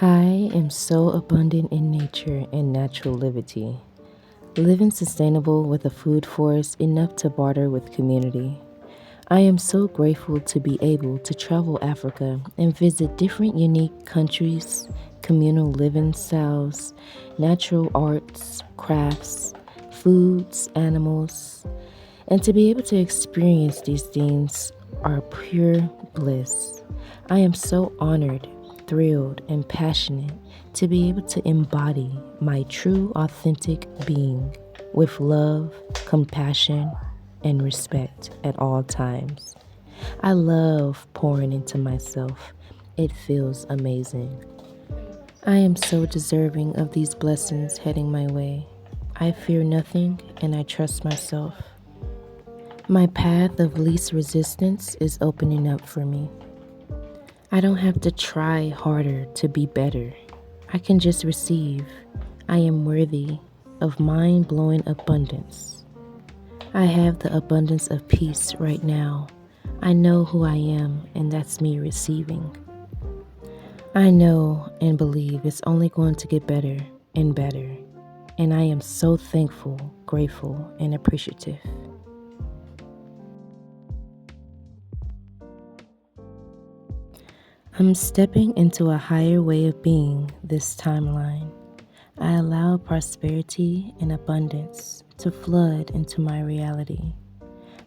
I am so abundant in nature and natural livity, living sustainable with a food forest enough to barter with community. I am so grateful to be able to travel Africa and visit different unique countries, communal living styles, natural arts, crafts, foods, animals, and to be able to experience these things are pure bliss. I am so honored, thrilled, and passionate to be able to embody my true, authentic being with love, compassion, and respect at all times. I love pouring into myself. It feels amazing. I am so deserving of these blessings heading my way. I fear nothing and I trust myself. My path of least resistance is opening up for me. I don't have to try harder to be better. I can just receive. I am worthy of mind-blowing abundance. I have the abundance of peace right now. I know who I am, and that's me receiving. I know and believe it's only going to get better and better, and I am so thankful, grateful, and appreciative. I'm stepping into a higher way of being this timeline. I allow prosperity and abundance to flood into my reality.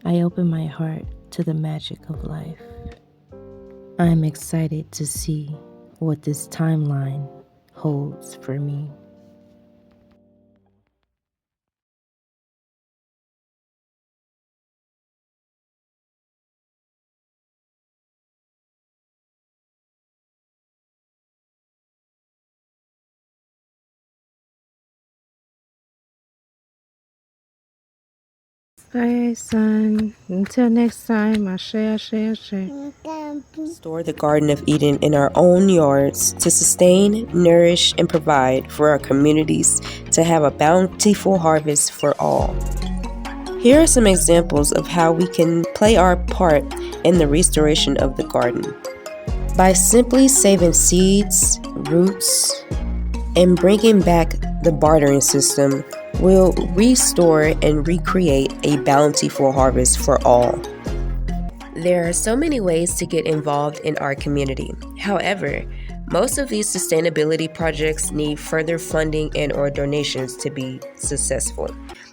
I open my heart to the magic of life. I'm excited to see what this timeline holds for me. Bye, son. Until next time, Ashe, Ashe, Ashe. Store the Garden of Eden in our own yards to sustain, nourish, and provide for our communities to have a bountiful harvest for all. Here are some examples of how we can play our part in the restoration of the garden. By simply saving seeds, roots, and bringing back the bartering system, we'll restore and recreate a bountiful harvest for all. There are so many ways to get involved in our community. However, most of these sustainability projects need further funding and/or donations to be successful.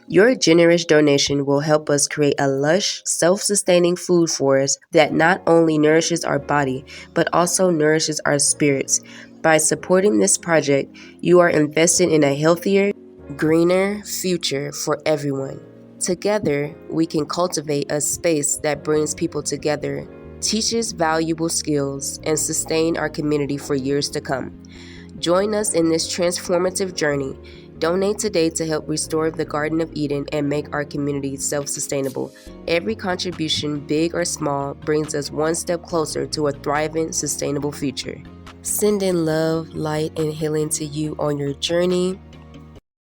Your generous donation will help us create a lush, self-sustaining food forest that not only nourishes our body, but also nourishes our spirits. By supporting this project, you are investing in a healthier, greener future for everyone. Together, we can cultivate a space that brings people together, teaches valuable skills, and sustain our community for years to come. Join us in this transformative journey. Donate today to help restore the Garden of Eden and make our community self-sustainable. Every contribution, big or small, brings us one step closer to a thriving, sustainable future. Sending love, light, and healing to you on your journey.